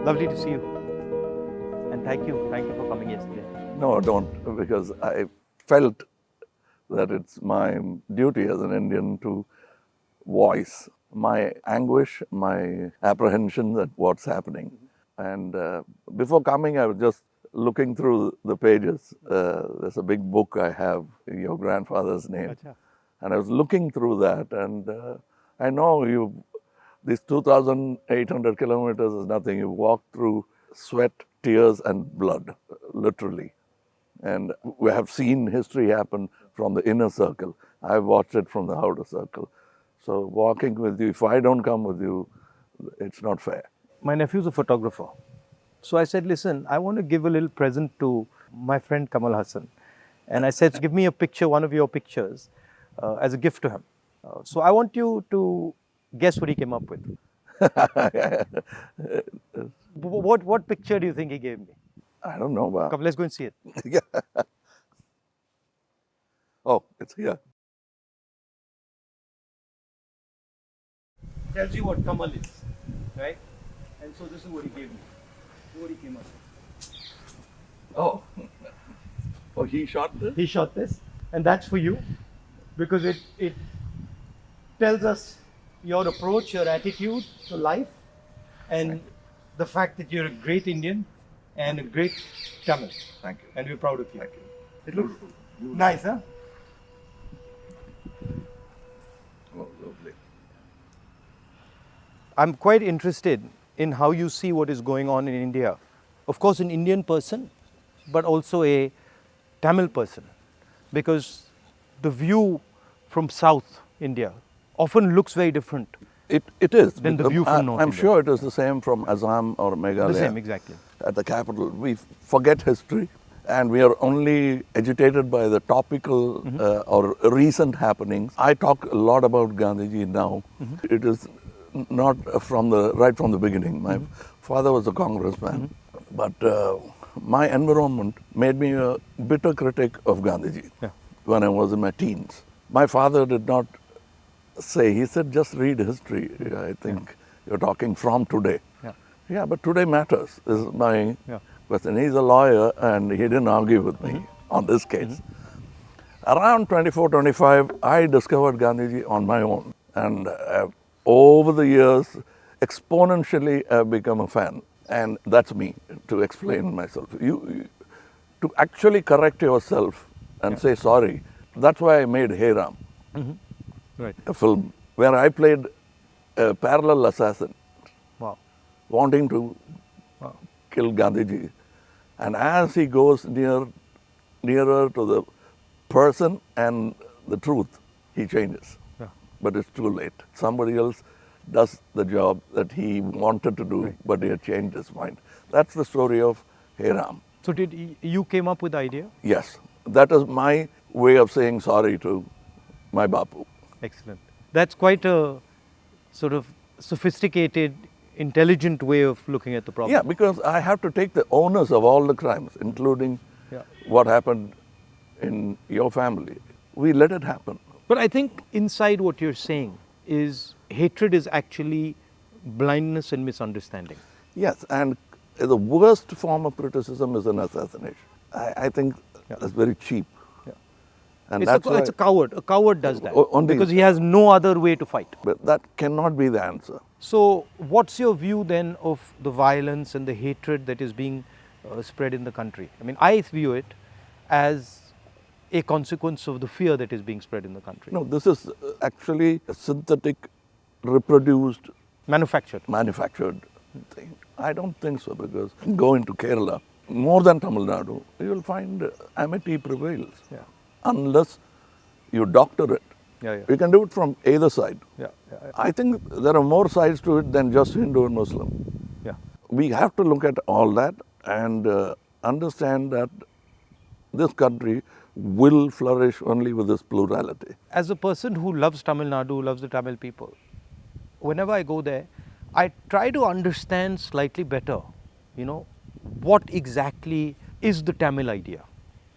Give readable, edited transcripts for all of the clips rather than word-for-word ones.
Lovely to see you. And thank you for coming yesterday. No, don't, because I felt that it's my duty as an Indian to voice my anguish, my apprehension at what's happening. And before coming, I was just looking through the pages. There's a big book I have, your grandfather's name. Achha. And I was looking through that, and I know these 2,800 kilometers is nothing. You walk through sweat, tears, and blood, literally. And we have seen history happen from the inner circle. I've watched it from the outer circle. So walking with you, if I don't come with you, it's not fair. My nephew's a photographer. So I said, listen, I want to give a little present to my friend Kamal Haasan. And I said, give me a picture, one of your pictures, as a gift to him. So I want you to guess what he came up with. What picture do you think he gave me? I don't know. Wow. Come, let's go and see it. Yeah. Oh, it's here. Tells you what Kamal is, right? And so this is what he gave me. This is what he came up with. Oh. Oh, he shot this? He shot this, and that's for you, because it tells us your approach, your attitude to life, and the fact that you're a great Indian and a great Tamil. Thank you. And we're proud of you. Thank you. It looks nice, huh? Oh, lovely. I'm quite interested in how you see what is going on in India. Of course, an Indian person, but also a Tamil person, because the view from South India often looks very different. It is. Then the view from North I'm India. sure it is the same from Assam or Meghalaya. The same, exactly. At the capital. We forget history, and we are only agitated by the topical or recent happenings. I talk a lot about Gandhiji now. It is not right from the beginning. My father was a congressman, but my environment made me a bitter critic of Gandhiji when I was in my teens. My father did not say, he said, just read history. I think you're talking from today. Yeah, but today matters, is my question. He's a lawyer, and he didn't argue with me on this case. Around 24, 25, I discovered Gandhiji on my own. And over the years, exponentially, I've become a fan. And that's me, to explain myself. To actually correct yourself and say sorry. That's why I made Hey Ram, Right. a film where I played a parallel assassin, Wow. wanting to kill Gandhiji. And as he goes nearer to the person and the truth, he changes. Yeah. But it's too late. Somebody else does the job that he wanted to do, but he had changed his mind. That's the story of Hey Ram. So you came up with the idea? Yes, that is my way of saying sorry to my Bapu. Excellent. That's quite a sort of sophisticated, intelligent way of looking at the problem. Yeah, because I have to take the onus of all the crimes, including what happened in your family. We let it happen. But I think inside what you're saying is hatred is actually blindness and misunderstanding. Yes, and the worst form of criticism is an assassination. I think that's very cheap. And It's a coward. A coward does that only because he has no other way to fight. But that cannot be the answer. So what's your view then of the violence and the hatred that is being spread in the country? I mean, I view it as a consequence of the fear that is being spread in the country. No, this is actually a synthetic, reproduced, manufactured thing. I don't think so, because go into Kerala, more than Tamil Nadu, you will find amity prevails. Unless you doctor it. You can do it from either side. I think there are more sides to it than just Hindu and Muslim. We have to look at all that and understand that this country will flourish only with this plurality. As a person who loves Tamil Nadu, loves the Tamil people, whenever I go there, I try to understand slightly better, what exactly is the Tamil idea,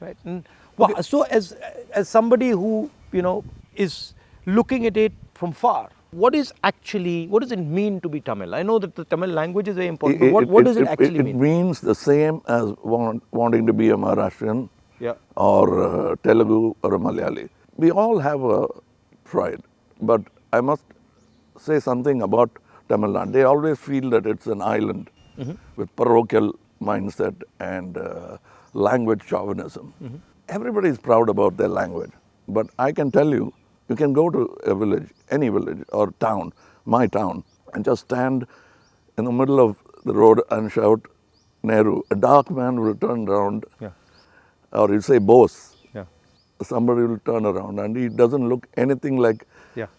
right? And so as somebody who, is looking at it from far, what does it mean to be Tamil? I know that the Tamil language is very important, but what does it actually mean? It means the same as wanting to be a Maharashtrian Yeah. or a Telugu or a Malayali. We all have a pride, but I must say something about Tamil Nadu. They always feel that it's an island with parochial mindset and language chauvinism. Everybody is proud about their language, but I can tell you, you can go to a village, any village or town, my town, and just stand in the middle of the road and shout Nehru. A dark man will turn around, Yeah. or you say Bose. Yeah. Somebody will turn around and he doesn't look anything like Yeah.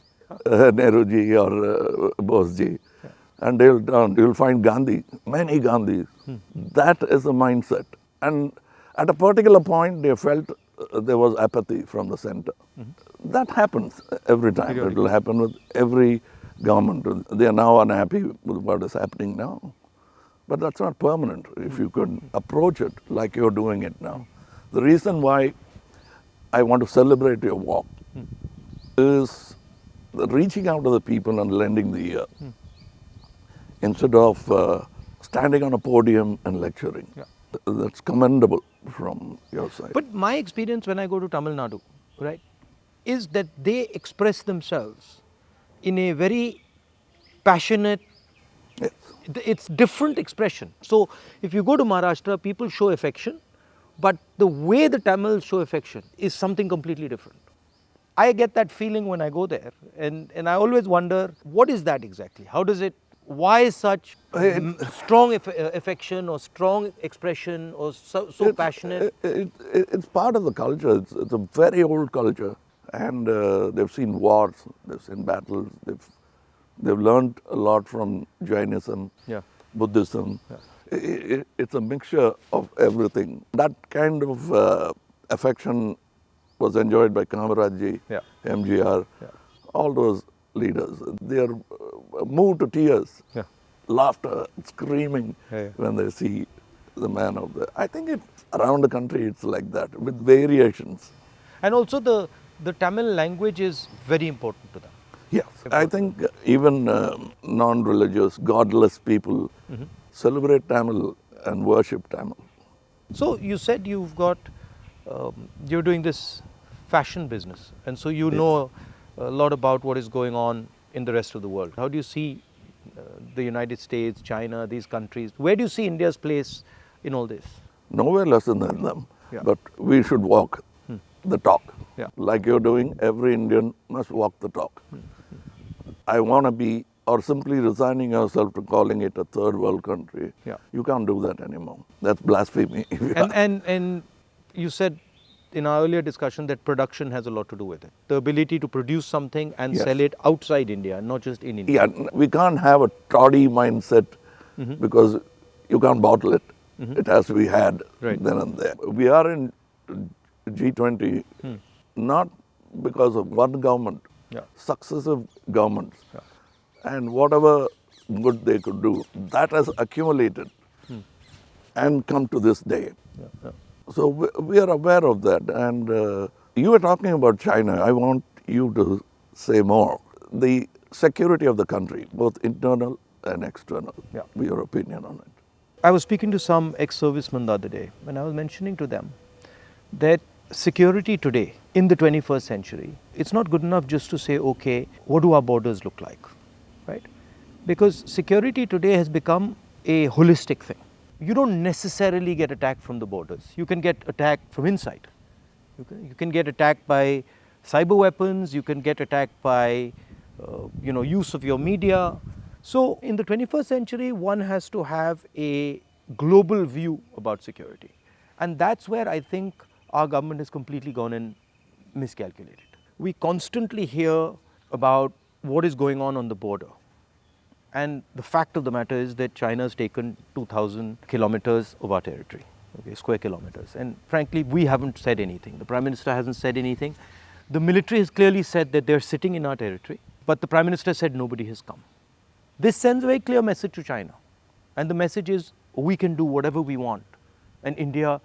Nehru ji or Bose ji. Yeah. And they'll turn, you'll find Gandhi, many Gandhis. That is the mindset. And at a particular point, they felt there was apathy from the center. That happens every time. It will happen with every government. They are now unhappy with what is happening now. But that's not permanent if you could approach it like you're doing it now. The reason why I want to celebrate your walk is reaching out to the people and lending the ear instead of standing on a podium and lecturing. Yeah. That's commendable from your side. But my experience when I go to Tamil Nadu, right, is that they express themselves in a very passionate, Yes. it's different expression. So if you go to Maharashtra, people show affection, but the way the Tamils show affection is something completely different. I get that feeling when I go there, and I always wonder, what is that exactly? How does it, why such strong affection or strong expression or so passionate? It's part of the culture. It's a very old culture. And they've seen wars, they've seen battles, they've learned a lot from Jainism, Yeah. Buddhism. Yeah. It's a mixture of everything. That kind of affection was enjoyed by Kamaraj, Yeah. MGR, Yeah. all those leaders. They are moved to tears, Yeah. laughter, screaming Yeah. when they see the man of the. I think it's around the country it's like that with variations. And also the Tamil language is very important to them. Yes, I think even non-religious, godless people celebrate Tamil and worship Tamil. So you said you're doing this fashion business, and so you know a lot about what is going on in the rest of the world. How do you see the United States, China, these countries? Where do you see India's place in all this? Nowhere less than them, Yeah. but we should walk the talk. Yeah. Like you're doing, every Indian must walk the talk. I want to be, or simply resigning yourself to calling it a third world country. Yeah. You can't do that anymore. That's blasphemy. And you said in our earlier discussion that production has a lot to do with it. The ability to produce something and Yes. sell it outside India, not just in India. Yeah, we can't have a toddy mindset because you can't bottle it. It has to be had Right. then and there. We are in G20 not because of one government, Yeah. successive governments. Yeah. And whatever good they could do, that has accumulated and come to this day. Yeah, yeah. So we are aware of that. And you were talking about China. I want you to say more. The security of the country, both internal and external. Yeah. Your opinion on it. I was speaking to some ex-servicemen the other day, and I was mentioning to them that security today in the 21st century, it's not good enough just to say, okay, what do our borders look like, right? Because security today has become a holistic thing. You don't necessarily get attacked from the borders. You can get attacked from inside. You can get attacked by cyber weapons. You can get attacked by, use of your media. So in the 21st century, one has to have a global view about security. And that's where I think our government has completely gone and miscalculated. We constantly hear about what is going on the border. And the fact of the matter is that China has taken 2,000 kilometers of our territory, okay, square kilometers. And frankly, we haven't said anything. The Prime Minister hasn't said anything. The military has clearly said that they're sitting in our territory, but the Prime Minister said nobody has come. This sends a very clear message to China. And the message is, we can do whatever we want, and India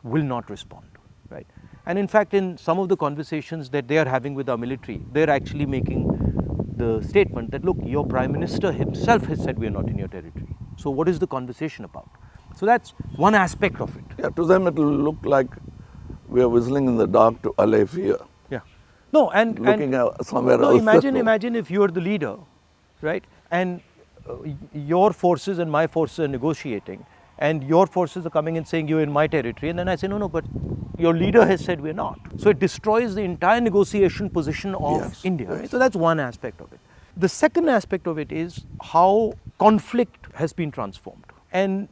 will not respond, right? And in fact, in some of the conversations that they are having with our military, they're actually making the statement that, look, your Prime Minister himself has said we are not in your territory. So what is the conversation about? So that's one aspect of it. Yeah, to them it will look like we are whistling in the dark to allay fear. Yeah. No, and Looking out somewhere no, else. imagine if you are the leader, right? And your forces and my forces are negotiating, and your forces are coming and saying you're in my territory, and then I say no, but your leader has said we're not. So it destroys the entire negotiation position of Yes, India. yes. Right? So that's one aspect of it. The second aspect of it is how conflict has been transformed, and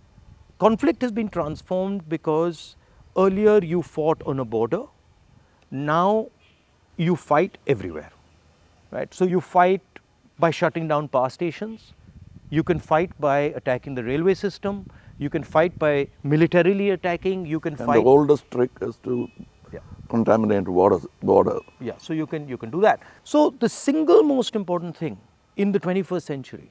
conflict has been transformed because earlier you fought on a border, now you fight everywhere, right? So you fight by shutting down power stations, you can fight by attacking the railway system, you can fight by militarily attacking, you can And fight. the oldest trick is to Yeah. contaminate border. Yeah, so you can do that. So the single most important thing in the 21st century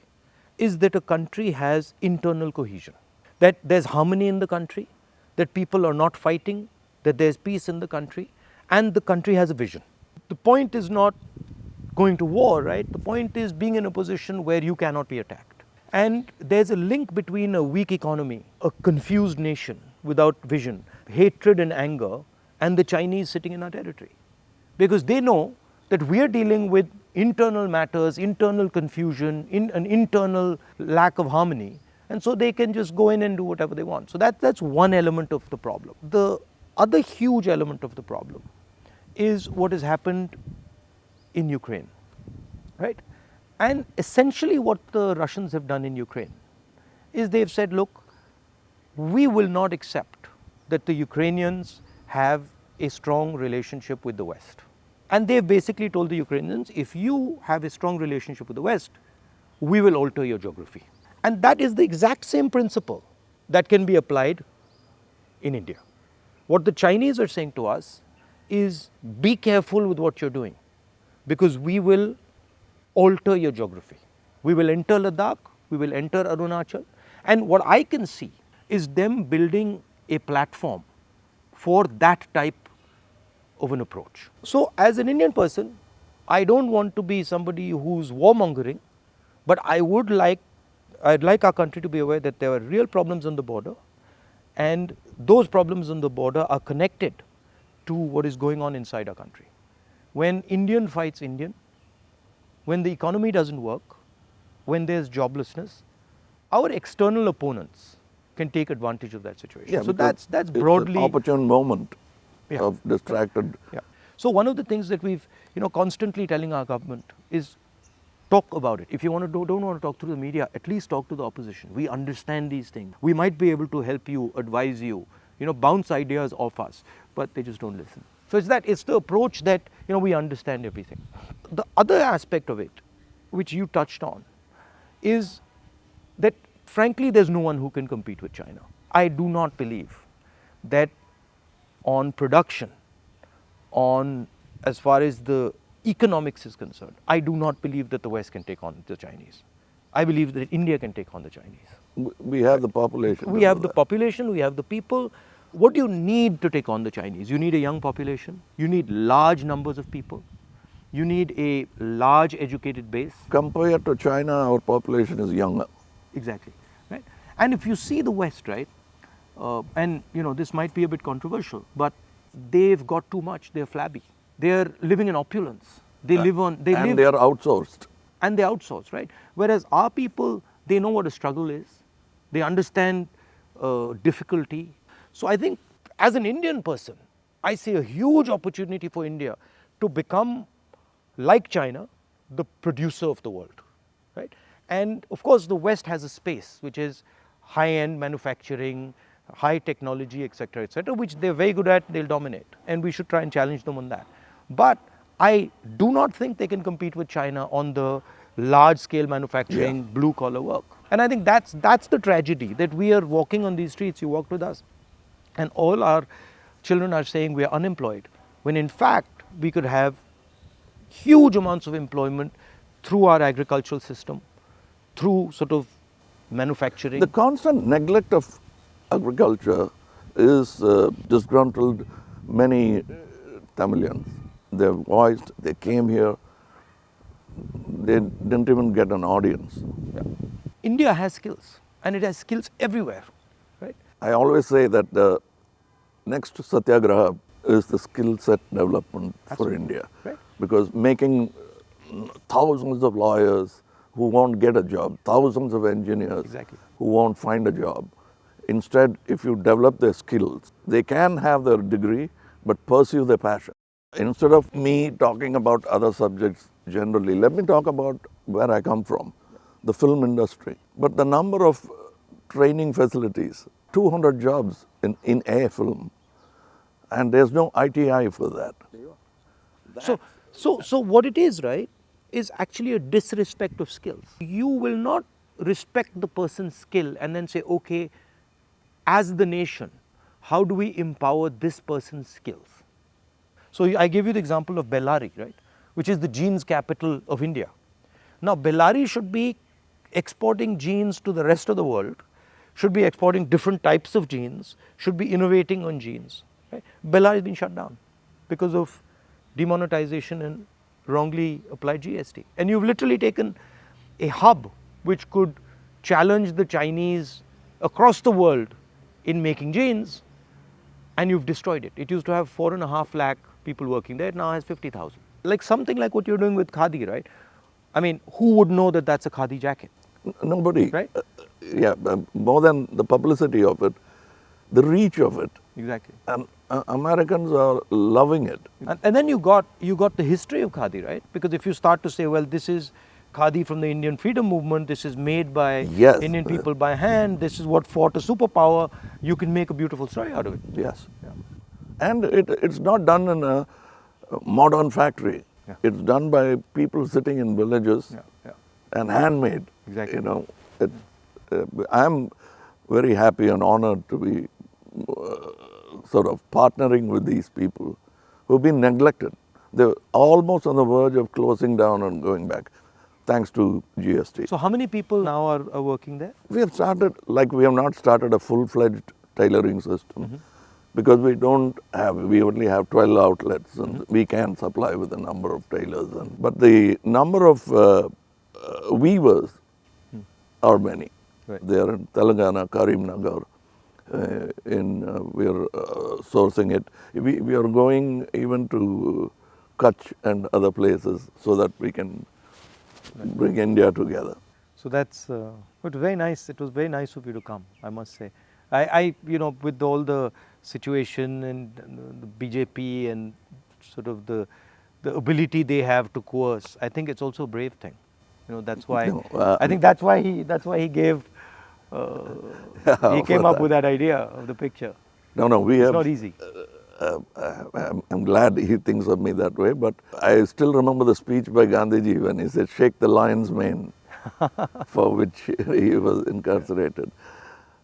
is that a country has internal cohesion, that there's harmony in the country, that people are not fighting, that there's peace in the country, and the country has a vision. The point is not going to war, right? The point is being in a position where you cannot be attacked. And there's a link between a weak economy, a confused nation without vision, hatred and anger, and the Chinese sitting in our territory. Because they know that we are dealing with internal matters, internal confusion, an internal lack of harmony, and so they can just go in and do whatever they want. So that's one element of the problem. The other huge element of the problem is what has happened in Ukraine, right? And essentially what the Russians have done in Ukraine is they've said, look, we will not accept that the Ukrainians have a strong relationship with the West. And they've basically told the Ukrainians, if you have a strong relationship with the West, we will alter your geography. And that is the exact same principle that can be applied in India. What the Chinese are saying to us is, be careful with what you're doing, because we will alter your geography. We will enter Ladakh, we will enter Arunachal, and what I can see is them building a platform for that type of an approach. So as an Indian person, I don't want to be somebody who's warmongering, but I'd like our country to be aware that there are real problems on the border, and those problems on the border are connected to what is going on inside our country. When Indian fights Indian, when the economy doesn't work, when there's joblessness, our external opponents can take advantage of that situation. Yeah, so because that's broadly it's an opportune moment Yeah. of distracted. Yeah. So one of the things that we've constantly telling our government is talk about it. If you don't want to talk through the media, at least talk to the opposition. We understand these things. We might be able to help you, advise you, bounce ideas off us, but they just don't listen. So it's the approach that we understand everything. The other aspect of it, which you touched on, is that frankly there's no one who can compete with China. I do not believe that on production, on as far as the economics is concerned, I do not believe that the West can take on the Chinese. I believe that India can take on the Chinese. We have the population. We have the population, we have the people. What do you need to take on the Chinese? You need a young population, you need large numbers of people, you need a large educated base. Compared to China, our population is younger. Exactly, right? And if you see the West, right, and this might be a bit controversial, but they've got too much, they're flabby. They're living in opulence. They live on, they and they are outsourced. And they outsource, right? Whereas our people, they know what a struggle is. They understand difficulty. So I think as an Indian person, I see a huge opportunity for India to become, like China, the producer of the world, right? And of course, the West has a space, which is high-end manufacturing, high technology, etc., which they're very good at, they'll dominate. And we should try and challenge them on that. But I do not think they can compete with China on the large-scale manufacturing, blue-collar work. And I think that's the tragedy, that we are walking on these streets, you walked with us, and all our children are saying we are unemployed, when in fact we could have huge amounts of employment through our agricultural system, through sort of manufacturing. The constant neglect of agriculture is disgruntled many Tamilians. They're voiced, they came here, they didn't even get an audience. India has skills, and it has skills everywhere, right? I always say that the next Satyagraha is the skill set development for India. Right. Because making thousands of lawyers who won't get a job, thousands of engineers Exactly. who won't find a job. Instead, if you develop their skills, they can have their degree but pursue their passion. Instead of me talking about other subjects generally, let me talk about where I come from, the film industry. But the number of training facilities, 200 jobs in a film, and there's no ITI for that. So what it is, right, is actually a disrespect of skills. You will not respect the person's skill and then say, okay, as the nation, how do we empower this person's skills? So I gave you the example of Bellary, right, which is the jeans capital of India. Now, Bellary should be exporting jeans to the rest of the world, should be exporting different types of jeans, should be innovating on jeans. Right? Bellary has been shut down because of demonetization and wrongly applied GST. And you've literally taken a hub which could challenge the Chinese across the world in making jeans, and you've destroyed it. It used to have 4.5 lakh people working there, it now has 50,000. Like something like what you're doing with Khadi, right? I mean, who would know that that's a Khadi jacket? Nobody. Right? More than the publicity of it, the reach of it. Exactly. And Americans are loving it. And then you got the history of Khadi, right? Because if you start to say, well, this is Khadi from the Indian freedom movement, this is made by Indian people by hand, this is what fought a superpower, you can make a beautiful story out of it. Yes. Yeah. And it's not done in a modern factory. Yeah. It's done by people sitting in villages and handmade. Exactly. You know, I'm very happy and honored to be sort of partnering with these people who've been neglected. They're almost on the verge of closing down and going back, thanks to GST. So how many people now are working there? We have not started a full-fledged tailoring system because we only have 12 outlets and we can supply with a number of tailors. But the number of weavers are many. Right. They are in Telangana, Karimnagar. We are sourcing it. We are going even to Kutch and other places so that we can bring India together. So that's it was very nice. It was very nice of you to come, I must say. I with all the situation and the BJP and sort of the ability they have to coerce, I think it's also a brave thing. That's why I think that's why he gave. He came up with that idea of the picture. It's not easy. I'm glad he thinks of me that way, but I still remember the speech by Gandhiji when he said, "Shake the lion's mane," for which he was incarcerated.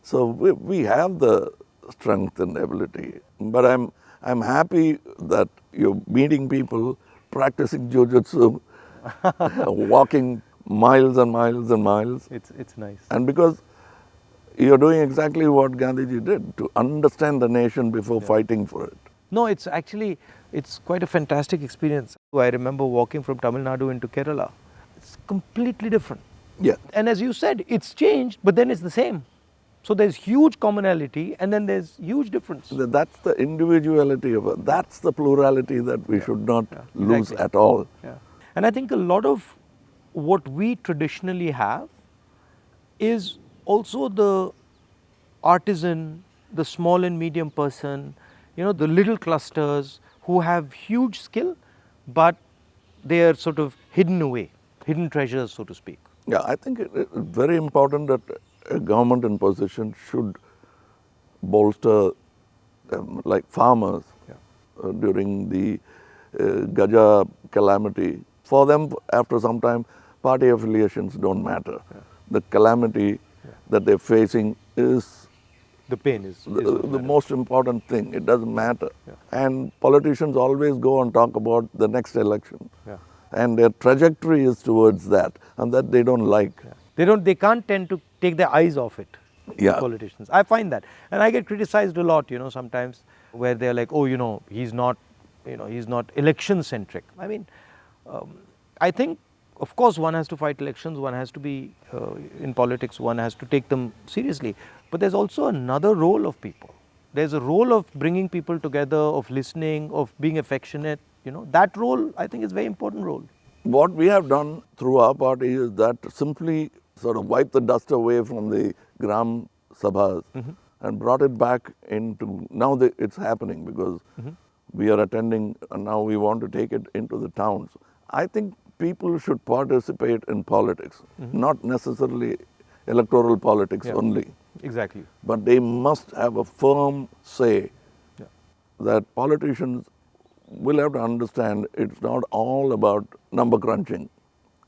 So we have the strength and ability. But I'm happy that you're meeting people, practicing jujitsu, walking miles and miles and miles. It's nice. And because you're doing exactly what Gandhiji did, to understand the nation before fighting for it. No, it's quite a fantastic experience. I remember walking from Tamil Nadu into Kerala. It's completely different. Yeah. And as you said, it's changed, but then it's the same. So there's huge commonality and then there's huge difference. That's the individuality of it. That's the plurality that we should not lose at all. Yeah. And I think a lot of what we traditionally have is also the artisan, the small and medium person, the little clusters who have huge skill, but they are sort of hidden away, hidden treasures, so to speak. Yeah, I think it's very important that a government in position should bolster like farmers during the Gaja calamity. For them, after some time, party affiliations don't matter. The calamity that they're facing is the pain is the most important thing. It doesn't matter. And politicians always go and talk about the next election. And their trajectory is towards that, and that they don't like. They can't tend to take their eyes off it. Politicians. I find that. And I get criticized a lot, sometimes, where they're like, oh, he's not election centric. I mean, I think of course, one has to fight elections, one has to be in politics, one has to take them seriously. But there's also another role of people. There's a role of bringing people together, of listening, of being affectionate. You know, that role, I think, is a very important role. What we have done through our party is that simply sort of wipe the dust away from the Gram Sabhas and brought it back into, now it's happening because we are attending and now we want to take it into the towns. I think people should participate in politics, not necessarily electoral politics only. Exactly. But they must have a firm say that politicians will have to understand it's not all about number crunching,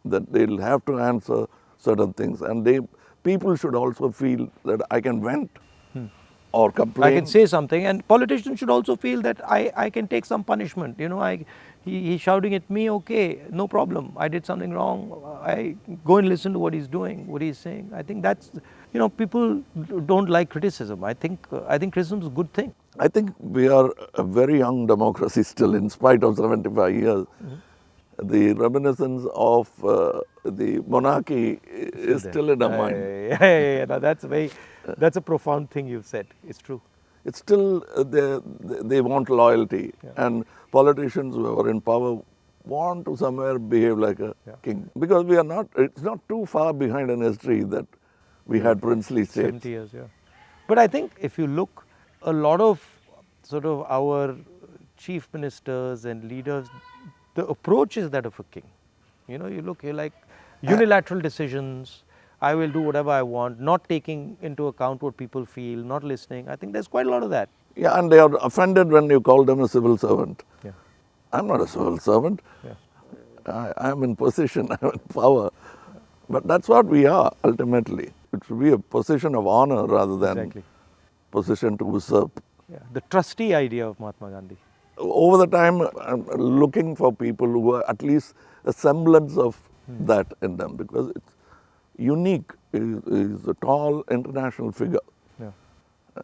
that they'll have to answer certain things. And people should also feel that I can vent or complain. I can say something, and politicians should also feel that I can take some punishment. You know, he's shouting at me, okay, no problem. I did something wrong. I go and listen to what he's doing, what he's saying. I think that's, you know, people don't like criticism. I think criticism is a good thing. I think we are a very young democracy still, in spite of 75 years. The reminiscence of the monarchy is still in our mind. Yeah. No, that's a profound thing you've said. It's true. It's still, they want loyalty. And politicians who are in power want to somewhere behave like a king. Because it's not too far behind in history that we had princely states. 70 years, yeah. But I think if you look, a lot of sort of our chief ministers and leaders, the approach is that of a king. You know, you're like unilateral decisions. I will do whatever I want, not taking into account what people feel, not listening. I think there's quite a lot of that. Yeah, and they are offended when you call them a civil servant. Yeah. I'm not a civil servant. Yeah. I'm in position, I'm in power. But that's what we are, ultimately. It should be a position of honor rather than position to usurp. Yeah. The trustee idea of Mahatma Gandhi. Over the time, I'm looking for people who are at least a semblance of that in them, because it's unique. Is a tall international figure. Yeah.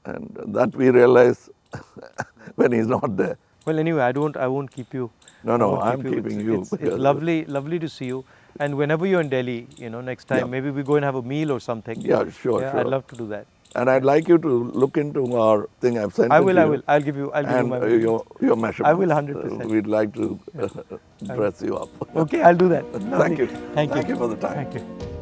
And that we realize when he's not there. Well, anyway, I won't keep you. No, I'm keeping you. It's lovely to see you. And whenever you're in Delhi, you know, next time, maybe we go and have a meal or something. Yeah, sure. I'd love to do that. And I'd like you to look into our thing I've sent. I will. I'll give you my your measurements. I will 100%. We'd like to dress you up. Okay, I'll do that. Thank you. Thank you for the time. Thank you.